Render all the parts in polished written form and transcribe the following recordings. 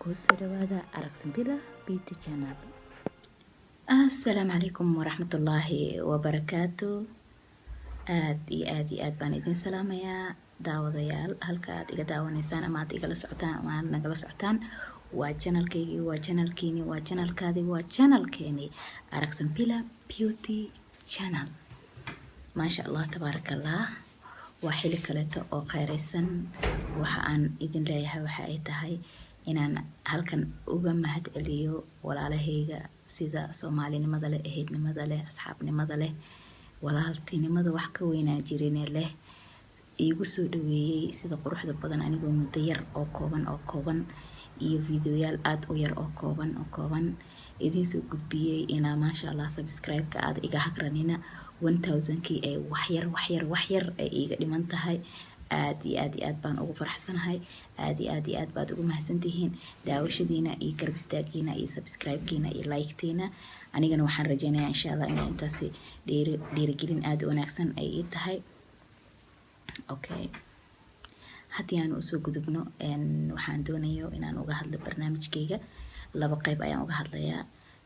kusoo dhawaada Aragsanbila Beauty Channel. Assalaamu calaykum waraxmatullaahi wabarakaatu. aad iyo aad baan idin salaamayaa daawadayaal. Halka aad iga daawanaysaan ama aad igala socotaan ama aad nagala socotaan waa channelkeygii, waa channelkiini, waa channelkaadii, waa channelkeeni Aragsanbila Beauty Channel. maasha allah tabaarakallah. waa xili kaleeto oo khayraysan. waxa aan idin leeyahay waxa ay tahay inaan halkan uga mahad celiyo walaalahayga sida Soomaalinimada leh, eheydnimada leh, asxaabnimada leh, walaaltinimada wax ka weynaa jirine leh iigu soo dhaweeyay sida quruxda badan anigoo muddo yar oo kooban iyo fiidiyoyaal aad u yar oo kooban idin soo gudbiyay inaa maasha allah subscribe-ka aad iga hagranina 1000kii ay wax yar ay iga dhiman tahay. aad iyo aad baan ugu faraxsanahay. aad iyo aad baad ugu mahadsantihiin daawashadiina iyo garab istaagiina iyo subscribe-kiina iyo like-tiina. anigana waxaan rajaynayaa insha allah inay intaasi dhiirigelin aad u wanaagsan ay ii tahay. okay, haddii aan usoo gudubno waxaan doonayo inaan uga hadlo barnaamijkayga. laba qayb ayaan uga hadlayaa.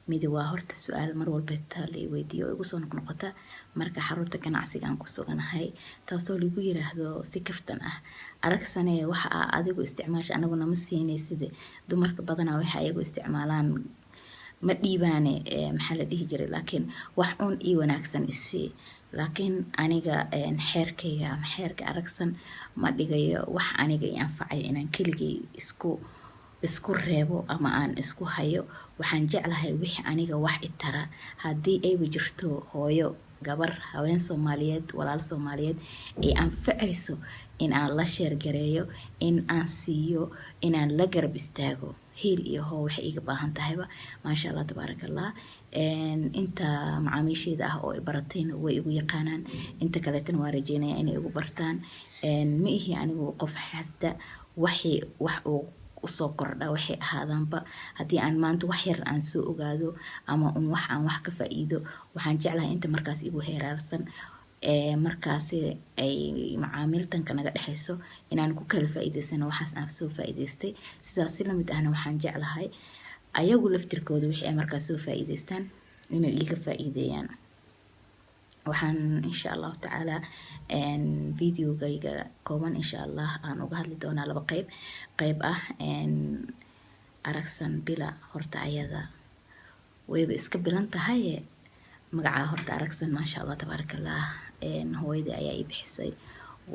mid waa horta su-aal mar walba la weydiiyo oo igu soo noqnoqota marka xarunta ganacsiga aan ku suganahay, taasoo lagu yiraahdo si kaftan ah, Aragsane waxa aad adigu isticmaasho anaguna ma siinaysid. dumarka badanaa waxa ayagu isticmaalaan ma dhiibaane maxaa la dhihi jiray, laakiin wax uun ii wanaagsan isii. laakiin aniga xeerkayga ama xeerka Aragsan ma dhigayo wax aniga i anfacay inaan keligay isku reebo ama aan isku hayo. waxaan jeclahay wixii aniga wax i tara. haddii ayba jirto hooyo, gabar, haween Soomaaliyeed, walaal Soomaaliyeed ay anfacayso in aan la sheergareeyo, in aan siiyo, inaan la garab istaago, hiil iyo hoo waxay iga baahan tahayba. maasha allah tabaarakallah. inta macaamiisheeda ah oo i baratayna way igu yaqaanaan, inta kaleetana waa rajeynaya inay igu bartaan. ma ihi anigu qof xasda wax uu usoo kordha waxay ahaadaanba. haddii aan maanta wax yar aan soo ogaado ama aan wax ka faa'iido, waxaan jeclahay inta markaas igu heeraarsan markaasi ay macaamiltanka naga dhexayso inaan ku kala faa'iidaysano waxaas aan soo faa'iidaystay. sidaas la mid ahna waxaan jeclahay ayagu laftirkooda wixii ay markaas soo faa'iidaystaan inay iga faa'iideeyaan. waxaan insha allahu tacaala videogayga kooban insha allah aan uga hadli doonaa laba qayb ah. Aragsanbila horta ayada wayba iska bilan tahay magaca horta Aragsan maasha allah tabaarakallah. hooyadii ayaa ii bixisay,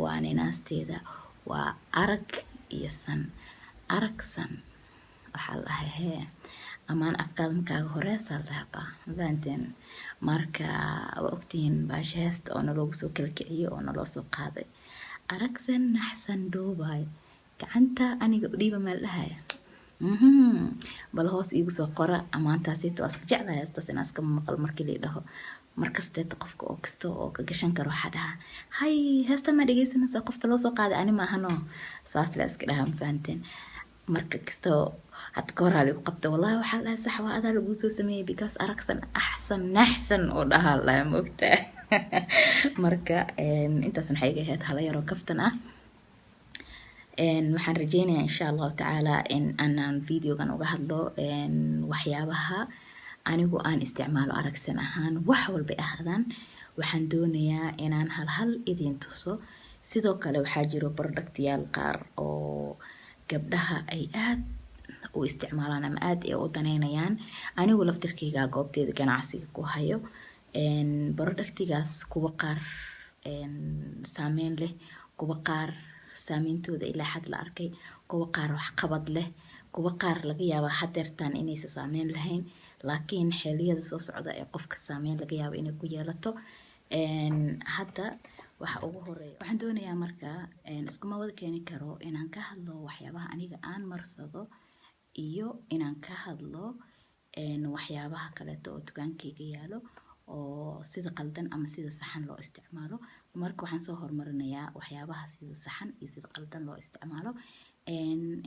waa ninaasteeda, waa arag iyo san. Aragsan waxaa la dhahay amaan afkaada markaaga horeysa lahaba maanteen. marka waa ogtihiin baasha heesta oo naloogu soo kala kiciyo oo naloo soo qaaday. Aragsan naxsan dhoobay gacanta aniga dhiiba meel dhahaya. bal hoos iigu soo qora amaantaasito iska jeclahay heestaas inaan iska maqal markii la dhaho. markasteeta qofka oo kasto oo ka gashan karo waxaa dhaha hay heesta ma dhegeysanaysaa qofta loo soo qaaday ani maahano saas la iska dhaha ma fahanteen. marka kastoo had ka hor lagu qabto wallahi waxa la sax waa adaa lagu soo sameeyay because Aragsan axsan naxsan oo dhaha la moogtaa. marka intaas maxay iga ahayd hala yaro kaftan ah. waxaan rajeynayaa insha allahu tacaala in aan videogan uga hadlo waxyaabaha anigu aan isticmaalo Aragsan ahaan wax walba ahaadaan. waxaan doonayaa inaan hal idin tuso. sidoo kale waxaa jiro productyaal qaar oo gabdhaha ay aad u isticmaalaan ama aad ay u daneynayaan. anigu laftirkayga goobteeda ganacsiga ku hayo productigaas kuwa qaar saameyn leh, kuwa qaar saameyntooda ilaa xad la arkay, kuwa qaar wax qabad leh, kuwa qaar laga yaabaa hadeertaan inaysan saameyn lahayn laakiin xilliyada soo socda ee qofka saameyn laga yaabo inay ku yeelato. hadda waxa ugu horeeya waxaan doonayaa marka iskuma wada keeni karo inaan ka hadlo waxyaabaha aniga aan marsado iyo inaan ka hadlo waxyaabaha kaleeto oo dukaankayga yaalo oo sida qaldan ama sida saxan loo isticmaalo. marka waxaan soo hormarinayaa waxyaabaha sida saxan iyo sida qaldan loo isticmaalo.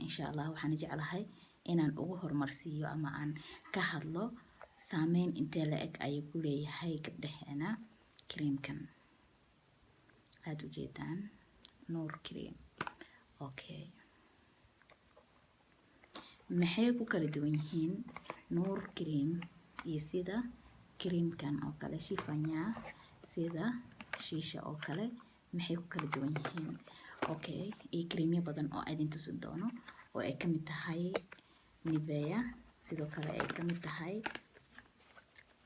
insha allah waxaan jeclahay inaan ugu horumarsiiyo ama aan ka hadlo saameyn intee la eg ayuu ku leeyahay gabdhaheena creamkan aad u jeedaan Noor Cream. okay, maxay ku kala duwan yihiin nuur cream iyo sida creamkan oo kale shifanya sida shiisha oo kale maxay ku kala duwan yihiin okay iyo creamyo badan oo idin tusin doono oo ay kamid tahay Nivea sidoo kale ay kamid tahay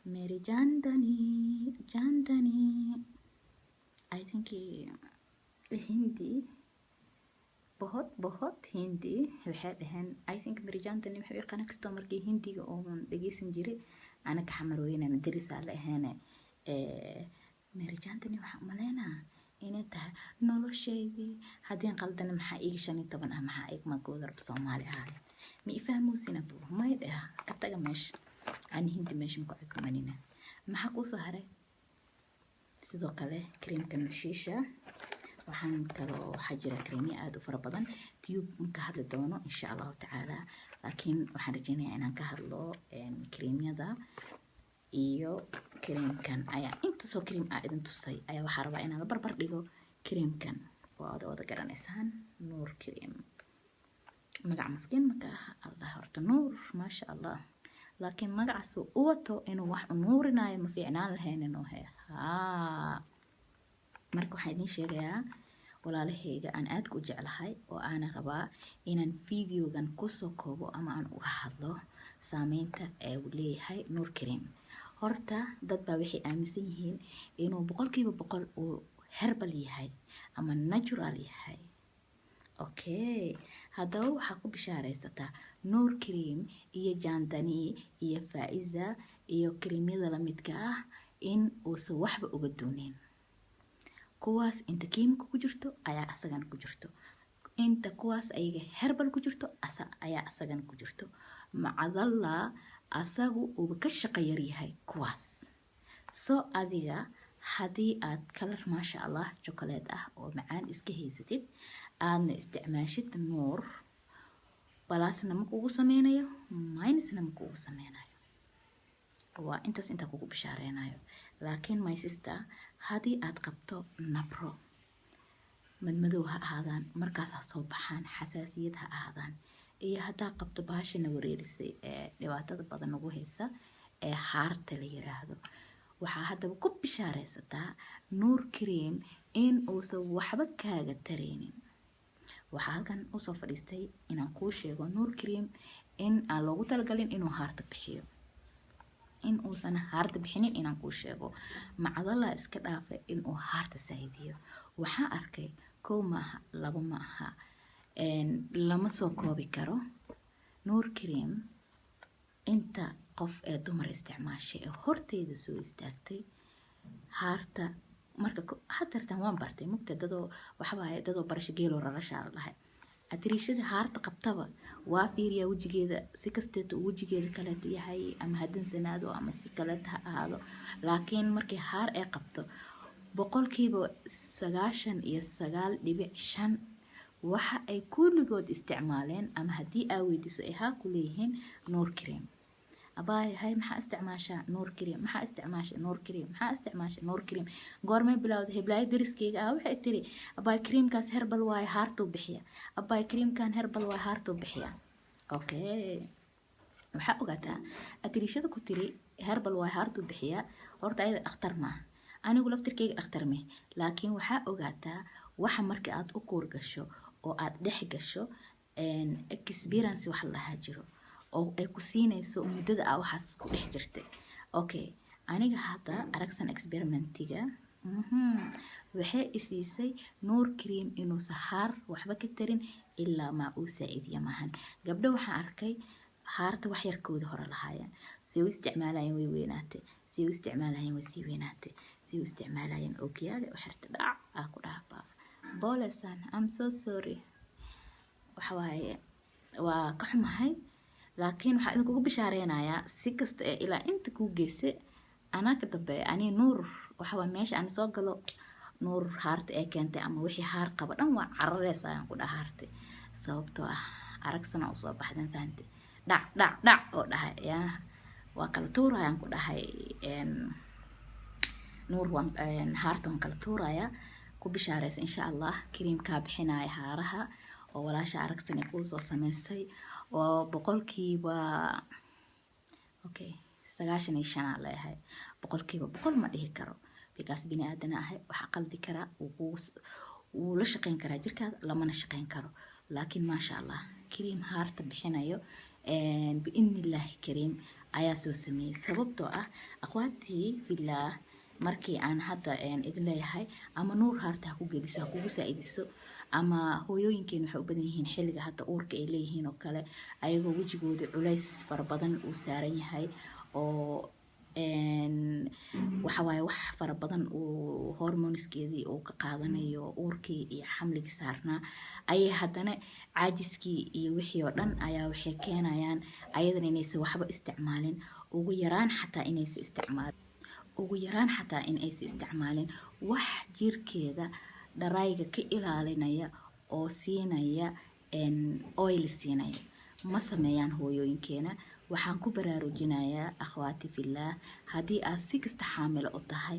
Mary Jandani I think hindi बहुत hindi waxay dhahan I think Mary Jandani waxay yaqaan kasto markii hindiga oo dhageysan jiray ana ka xamar weynana darisa la ahaana Mary Jandani waxa maleena inay tahay nolosheedii hadii qaldan maxaa iga 15 ah maxaa iga magooda rab Soomaali ah ma ifahmuusina buu ma idhaa ka taga meesha aan hindi meesha ku cusmanina maxaa ku soo haray sidoo kale creamkan shiisha waxaan kaloo waxaa jira creamyo aad u fara badan tube ka hadli doono insha Allah taala laakiin waxaan rajaynayaa inaan ka hadlo creamyada iyo creamkan ayaa inta soo cream ah idin tusay ayaa waxaa rabaa inaan la barbar dhigo creamkan oo aad wada garanaysaan nuur cream magac maskiin marka Allah horta nuur ma sha Allah laakiin magacaas uu wato inuu wax nuurinayo ma fiicnaan lahayn inuu marka waxaan idin sheegayaa walaalahayga aan aad ku jeclahay oo aan rabaa inaan videogan ku soo koobo ama aan uga hadlo saameynta ee uu leeyahay nuur cream horta dad baa waxay aaminsan yihiin inuu 100% uu herbal yahay ama natural yahay okay haddaba waxaa ku bishaaraysataa nuur cream iyo Jandani iyo Faiza iyo creamyada la midka ah in uusan waxba uga doonin kuwaas inta kiimiko ku jirto ayaa asagan ku jirto inta kuwaas ayaga herbal ku jirto ayaa asagan ku jirto macadalla asagu uu ka shaqeeyar yahay kuwaas soo adiga hadii aad kalar ma sha Allah chocolate ah oo macaan iska haysatid aadna isticmaashid nuur balaasna ma kugu sameynayo minusna ma kugu sameynayo waa intaas inta kugu bishaareynayo laakiin my sister hadii aad qabto nabro madmadow ha ahaadaan markaas soo baxaan xasaasiyad ha ahaadaan iyo hadaa qabto baashina wareerisay ee dhibaatada badan ugu haysa ee haarta la yiraahdo waxaa hadaba ku bishaareysataa nuur cream in uusan waxba kaaga tareenin waxaa halkan u soo fadhiistay inaan kuu sheego nuur cream in aan loogu talagalin inuu haarta bixiyo in uusan haarta bixinin inaan kuu sheego macdala iska dhaafay in uu haarta saahidiyo waxaa arkay kow maaha laba maaha lama soo koobi karo nuur cream inta qof ee dumar isticmaashay ee horteeda soo istaagtay haarta marka hadartan waan bartay mugta dadoo waxbaa dadoo barasho geelo ralashaa lahay atriishada haarta qabtaba waa fiiriya wajigeeda si kasteeto wajigeeda kala yahay ama hadan sanaado ama si kala ahaado laakiin markii haar ay qabto 99.5 waxa ay kulligood isticmaaleen ama hadii aa weydiiso ay haa ku leeyihiin nuur cream abaay hay maxaa isticmaashaa nuur cream maxaa isticmaashaa nuur cream maxaa isticmaashaa nuur cream goormay bilowday heblaay dariskeyga ah waxay tiri abaay creamkaas herbal waay haartu bixiya abaay creamkan herbal waay haartu bixiya okay waxa ogaataa atriishada ku tiri herbal waay haartu bixiya horta ayada dhakhtar ma anigu laftirkeyga dhakhtar ma laakiin waxa ogaataa waxa marka aad u koor gasho oo aad dhex gasho experience wax la jiro oo ay ku siinayso muddada ah waxaad ku dhex jirtay okay aniga hadda aragsan experimentiga waxay isiisay nuur cream inuu sahaar waxba ka tarin ilaa ma uu saa'idiyo maahan gabdho waxaan arkay haarta wax yarkooda hore lahaayeen si u isticmaalayeen way weynaatay si u isticmaalayeen way sii weynaatay si u isticmaalayeen ookiyaale oo xirta dhac ah ku dhaafba bolesan I'm so sorry waxa waaye waa ka xumahay laakiin waxa idin kugu bishaareynaya si kasta ee ilaa inta ku geysay ana ka dambe ani nuur waxa waa meesha aan soo galo nuur haarta ee keentay ama wixii haar qaba dhan waa carareysan ku dhahaartay sababtoo ah aragsana u soo baxdan fahanti dhac oo dhahay ya waa kala tuurayaan ku dhahay nuur waan haartan kala tuuraya ku bishaareysan insha Allah cream ka bixinaya haaraha oo walaasha aragsan ku soo sameysay oo boqolkiiba okay 95 leeyahay boqolkiiba boqol ma dhihi karo because bini aadana ahay waxa qaldi kara wuu la shaqeyn karaa jirkaada lamana shaqeyn karo laakiin maasha allah kariim haarta bixinayo biidnillaahi kariim ayaa soo sameeyey sababtoo ah akhwaatii fillaah markii aan hadda idin leeyahay ama nuur haarta ha ku geliso ha kugu saa'idiso ama hooyooyinkeen waxay u badan yihiin xilliga hadda uurka ay leeyihiin oo kale ayagoo wejigooda culays fara badan uu saaran yahay oo waxa waaye wax fara badan uu hormoniskeedii uu ka qaadanayo uurkii iyo xamligii saarnaa ayay haddana caajiskii iyo wixii oo dhan ayaa waxay keenayaan ayadan inaysan waxba isticmaalin ugu yaraan xataa in aysan isticmaalin wax jirkeeda dharayga ka ilaalinaya oo siinaya oil siinaya ma sameeyaan hooyooyinkeena waxaan ku baraarujinayaa akhwaati fillaah haddii aad si kasta xaamilo u tahay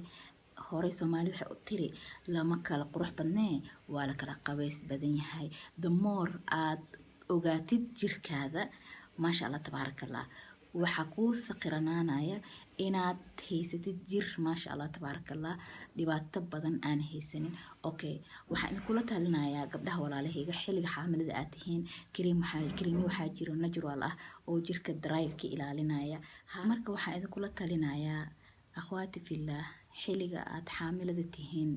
horey soomaali waxay u tiri lama kala qurux badnee waa la kala qabays badan yahay the more aad ogaatid jirkaada maasha allah tabaarakallah waxaa kuu saqiranaanaya inaad haysatid jir maasha allah tabaarakallah dhibaato badan aan haysanin okay waxaan idinkula talinayaa gabdhaha walaalahayga xilliga xaamilada aad tihiin kariimi waxaa jiro natural ah oo jirka dryga ka ilaalinaya marka waxaan idinkula talinayaa akhwaati fillaah xilliga aad xaamilada tihiin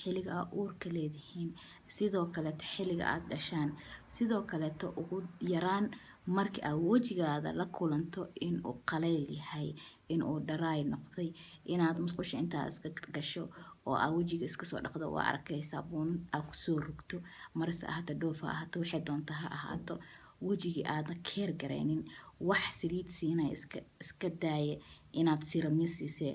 xilliga aad uurka leedihiin sidoo kaleeto xilliga aad dhashaan sidoo kaleeto ugu yaraan markii aad wejigaada la kulanto inuu qaleyl yahay inuu dharaay noqday inaad musqusha intaa iska gasho oo aad wejiga iska soo dhaqdo oo arkay saabuun aad kusoo rugto marse ahaato dhoofa ahaato waxay doonta ha ahaato wejigii aadan keer garaynin wax saliid siinaya iska daaya inaad siramyo siisee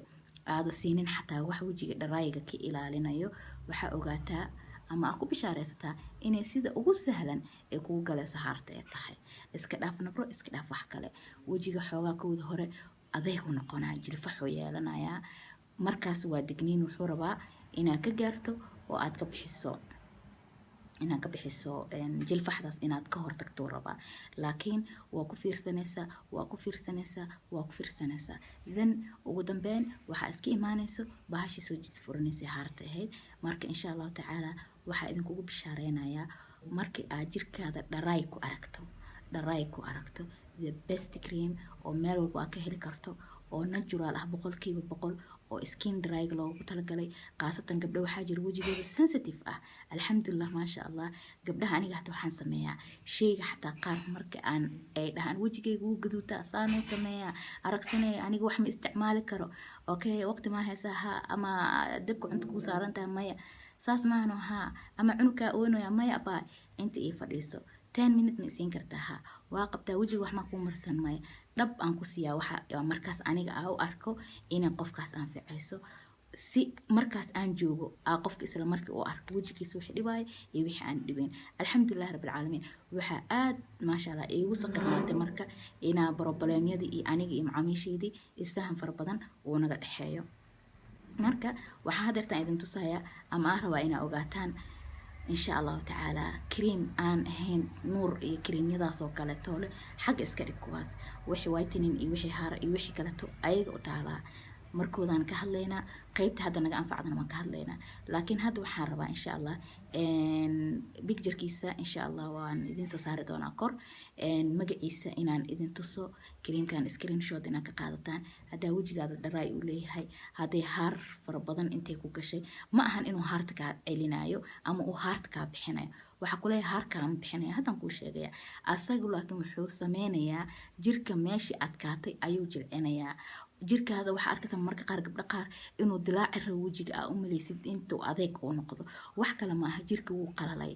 aada siinin xataa wax wejiga dharaayiga ka ilaalinayo waxaa ogaataa ama aad ku bishaaraysataa inay sida ugu sahlan ee kugu galaysa haarta ay tahay iska dhaaf nabro iska dhaaf wax kale wejiga xoogaa kowda hore adaygu noqonaa jilfaxuu yeelanayaa markaas waa digniin wuxuu rabaa inaad ka gaarto oo aad ka bixiso jilfaxdaas inaad ka hortagto rabaa laakiin waa ku fiirsanaysaa then ugu dambeyn waxaa iska imaanayso bahashii soo jid furanaysa haarta ahayd marka insha allahu tacaala waxaa idinkugu bishaareynaya markii aad jirkaada dharaay ku aragto the best cream oo meel walba aad ka heli karto oo natural ah boqolkiiba boqol oo skin dryga loogu talagalay qaasatan gabdho waxaa jira wejigooda sensitive ah alxamdulilah maasha allah gabdhaha aniga hata waxaan sameeyaa sheyga xataa qaar marka ay dhahaan wejigayga wuu gaduutaa saanuu sameeyaa aragsanaya aniga wax ma isticmaali karo okay waqti maa haysaa ha ama dabka cunta kuu saaran tahay maya saas maahno ha ama cunugaa oonaya maya baa inta ii fadhiiso 10 minutes ma isiin kartaa ha waa qabtaa wejiga wax ma kuu marsan maya dhab aan ku siiyaa waxa markaas aniga u arko inay qofkaas anficayso si markaas aan joogo qofka isla markii uu arko wejigiisa wixii dhibaayo iyo wixii aan dhibayn alxamdulilah rabbil caalamiin waxaa aad maasha allah iigu saqirnaatay marka inaa problemyadii iyo aniga iyo macaamiishaydii isfahan fara badan uu naga dhexeeyo marka waxaa hadeertaan idin tusayaa ama aan rabaa inaa ogaataan insha allahu tacaala cream aan ahayn nuur iyo creamyadaasoo kaleeto le xagga iska dhig kuwaas wixii whitening iyo wixii haara iyo wixii kaleeto ayaga u taalaa markoodaan ka hadlaynaa qaybta hadda naga anfacdana waan ka hadlaynaa laakiin hadda waxaan rabaa insha allah picturekiisa insha allah waan idin soo saari doonaa kor magaciisa inaan idin tuso creamkan screenshot inaan ka qaadataan haddaa wejigaada dharaay uu leeyahay hadday haar fara badan intay ku gashay ma ahan inuu haarta kaa celinayo ama uu haarta kaa bixinayo waxaa kuleeyahay haar kalama bixinaya haddaan kuu sheegaya asaga laakiin wuxuu sameynayaa jirka meeshii adkaatay ayuu jilcinayaa jirkaada waxaa arkaysa marka qaar gabdho qaar inuu dilaaci rabo wejiga aa u malaysid intuu adeeg uu noqdo wax kale maaha jirka wuu qalalay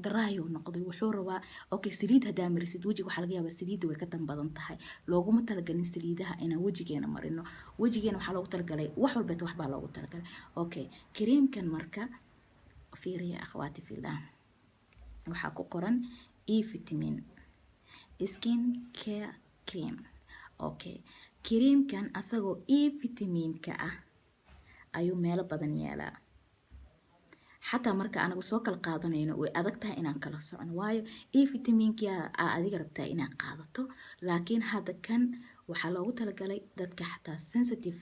daraayuu noqday wuxuu rabaa okay saliid haddaa marisid wejiga waxaa laga yaabaa saliidda way ka dan badan tahay looguma talagalin saliidaha inaan wejigeena marino wejigeena waxaa loogu talagalay wax walbeeta waxbaa loogu talagalay okay kareemkan marka fiiriya akhwaati fillah waxaa ku qoran vitamin skin care cream okay creamkan asagoo vitaminka ah ayuu meelo badan yeelaa xataa marka anagu soo kala qaadanayno way adag tahay inaan kala socno waayo vitamiinka aa adiga rabtaa inaad qaadato laakiin hadda kan waxaa loogu talagalay dadka xataa sensitive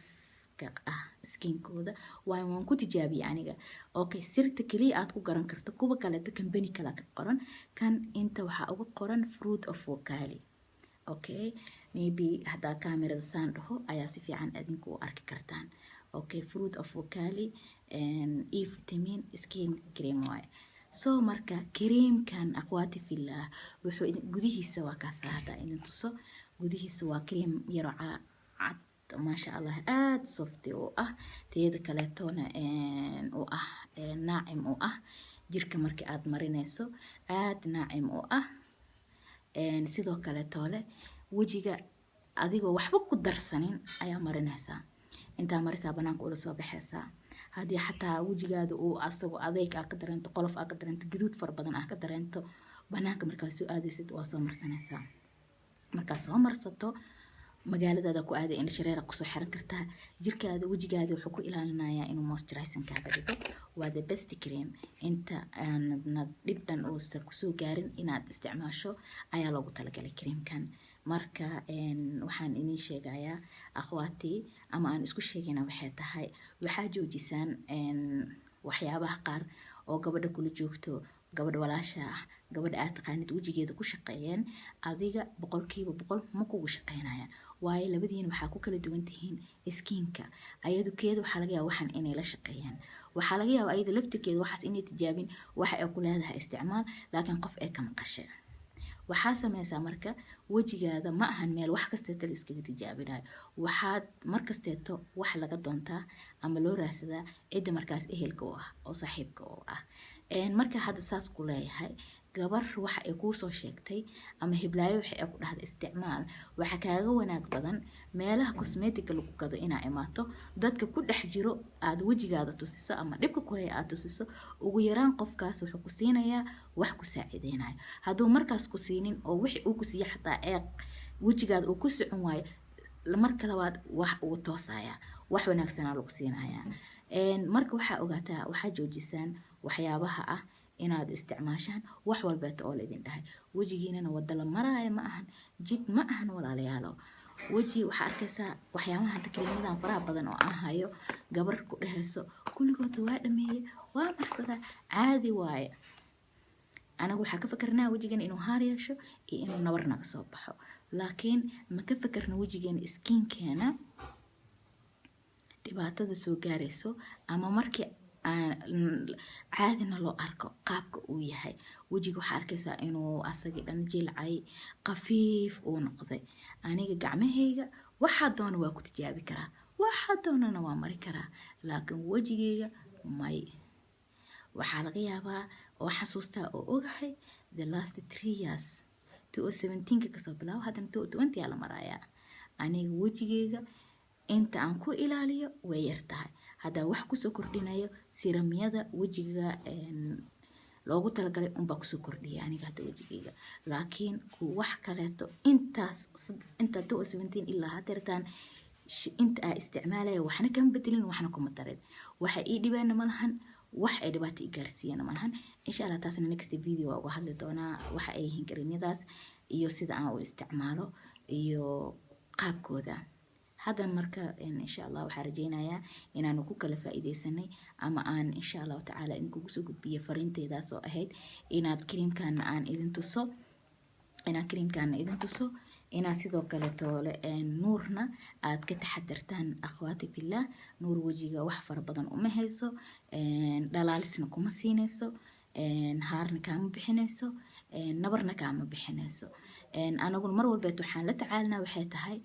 skinkooda waan ku tijaabiyay aniga okay sirta kaliya aad ku garan karto kuwa kaleeto company kala ka qoran kan inta waxaa uga qoran fruit of vocali okay maybe haddaa kaamirada saan dhaho ayaa si fiican adinku u arki kartaan okay fruit of vocali e vitamin skin cream waaye so marka creamkan akhwaati fillah wuxuu gudihiisa waa kaasa haddaa idin tuso gudihiisa waa cream yaro cad maasha allah aad softi u ah teeda kaleetona u ah naacim u ah jirka markii aad marinayso aad naacim u ah sidoo kaleetole wejiga adigoo waxba ku darsanin ayaa marinaysaa intaa marisaa banaanka ula soo baxaysaa haddii xataa wejigaada uu asago adeyg aa ka dareento qolof aa ka dareento gaduud fara badan aa ka dareento banaanka markaad soo aadaysid waa soo marsanaysaa markaad soo marsato magaaladaada ku aaday indha shareera kusoo xiran kartaa jirkaada wejigaada wuxuu ku ilaalinayaa inuu moisturizing kaaga dhigo waa the best cream inta aanad dhib dhan uusa kusoo gaarin inaad isticmaasho ayaa loogu talagalay creamkan marka waxaan idin sheegayaa akhwaati ama aan isku sheegayna waxay tahay waxaa joojisaan waxyaabaha qaar oo gabadha kula joogto gabadha walaasha ah gabadha aad taqaanid wejigeeda ku shaqeeyeen adiga 100% ma kugu shaqeynayaan waayo labadiina waxaa ku kala duwan tihiin skinka ayadu keeda waxaa laga yaabaa waxaan inay la shaqeeyaan waxaa laga yaabaa ayada laftirkeeda waxaas inay tijaabin waxa ay ku leedahay isticmaal laakiin qof ay ka maqashay waxaa sameysaa marka wejigaada ma ahan meel wax kasteeto la iskaga tijaabinayo waxaad markasteeto wax laga doontaa ama loo raadsadaa cidda markaas ehelka u ah oo saaxiibka u ah marka hadda saas ku leeyahay gabar waxa ay kuu soo sheegtay ama hiblaayo waxa ay ku dhahday isticmaal waxa kaaga wanaag badan meelaha cosmetic lagu gado inaa imaato dadka ku dhex jiro aad wejigaada tusiso ama dhibka ku haya aad tusiso ugu yaraan qofkaas wuxuu ku siinayaa wax ku saacideynayo hadduu markaas ku siinin oo wixii uu ku siiya xataa eeq wejigaada uu ku socon waayo marka labaad wax uu toosaya wax wanaagsanaa lagu siinayaa marka waxaa ogaataa waxaa joojisaan waxyaabaha ah inaad isticmaashaan wax walbeeta oo laydin dhahay wejigiinana wada la maraayo ma ahan jid ma ahan walaalayaalo weji waxaa arkaysaa waxyaabaha hadda kariimadan faraha badan oo aan hayo gabar ku dhehayso kulligood waa dhameeyey waa marsadaa caadi waaye anagu waxaa ka fakarnaa wejigeena inuu haar yeesho iyo inuu nabar naga soo baxo laakiin ma ka fakarna wejigeena skinkeena dhibaatada soo gaarayso ama markii caadina loo arko qaabka uu yahay wejiga waxaa arkaysaa inuu asagii dhan jilcay qafiif uu noqday aniga gacmahayga waxaa doona waa ku tijaabi karaa waxaa doonana waa mari karaa laakiin wejigayga may waxaa laga yaabaa oo xasuustaa oo ogahay the last 3 years 2017 kasoo bilaabo haddana 2020 yaa la marayaa aniga wejigayga inta aan ku ilaaliyo way yar tahay haddaa wax kusoo kordhinayo siramyada wejiga loogu talagalay unbaa kusoo kordhiya aniga hadda wejigayga laakiin wax kaleeto inta 2017 ilaa hadeertaan inta aa isticmaalaya waxna kama bedelin waxna kuma darin waxa ii dhibaana ma lahan wax ay dhibaato i gaarsiiyana ma lahan insha allah taasna next video waa uga hadli doonaa waxa ay yihiin kariimyadaas iyo sida aan u isticmaalo iyo qaabkooda hadan marka insha allah waxaan rajeynayaa inaanu ku kala faa'iideysanay ama aan insha allah tacaala in kugu soo gudbiyo fariinteydaas oo ahayd inaad creamkan aan idin tuso inaad sidoo kale toole nuurna aad ka taxadartaan akhwaati fillah nuur wejiga wax fara badan uma hayso dhalaalisna kuma siinayso haarna kaama bixinayso nabarna kaama bixinayso anaguna mar walbeed waxaan la tacaalinaa waxay tahay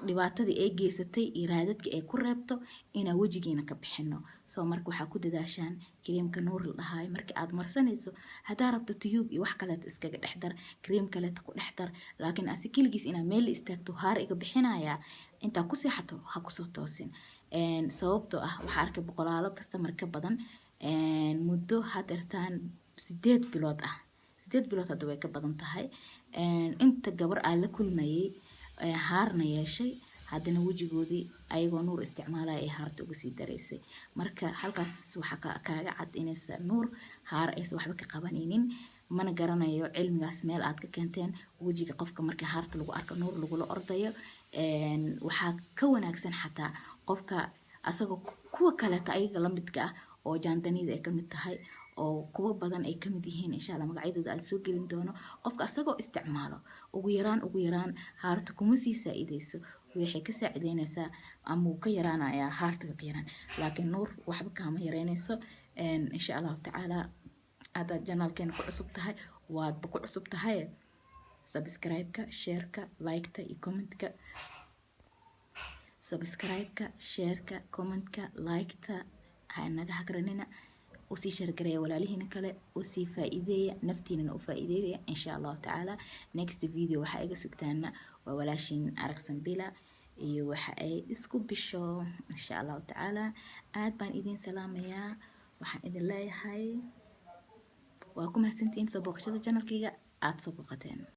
dhibaatadii ay geysatay iyo raadadka ay ku reebto inaa wejigiina ka bixino soo marka waxaa ku dadaashaan kariimka nuur la dhahayo markii aad marsanayso haddaa rabto tiyuub iyo wax kaleeta iskaga dhexdar kariim kaleeta ku dhexdar laakiin asi keligiis inaa meel la istaagto haar iga bixinayaa intaa ku seexato ha kusoo toosin sababtoo ah waxaa arkay boqolaalo customer ka badan muddo hadeertaan 8 bilood ah 8 bilood hadda way ka badan tahay inta gabar aan la kulmayay haarna yeeshay haddana wejigoodii ayagoo nuur isticmaalaya ay haarta uga sii daraysay. Marka halkaas waxaa kaaga cad inaysa nuur haar aysan waxba ka qabanaynin. mana garanayo cilmigaas meel aad ka keenteen. wejiga qofka marka haarta lagu arko nuur lagula ordayo waxaa ka wanaagsan xataa qofka asagoo kuwa kaleeta ayaga la midka ah oo jaandanida ay ka mid tahay oo kuwa badan ay ka mid yihiin insha Allah magacyadooda aan soo gelin doono. qofka asagoo isticmaalo ugu yaraan haarta kuma sii saaideyso, waxay ka saacideynaysaa ama uu ka yaraanayaa haarta ka yaraan, laakiin nuur waxba kaama yareynayso. insha Allah tacaala هذا جنال كان كعصبتها واد بكعصبتها سبسكرايبك شيرك لايكتا كومنتك سبسكرايبك شيرك كومنتك لايكتا هاي نجا هكرننا وسي شركريا ولا ليه نكلا وسي فائدة نفتينا وفائدة إن شاء الله تعالى. next فيديو وحاجة سكتنا وولاشين أرقصن بلا وحاجة اسكوب بالشو إن شاء الله تعالى. آد بان إذن سلام يا وحن إذن لا هاي waa ku mahadsantihiin soo booqashada channelkayga aad soo booqateen.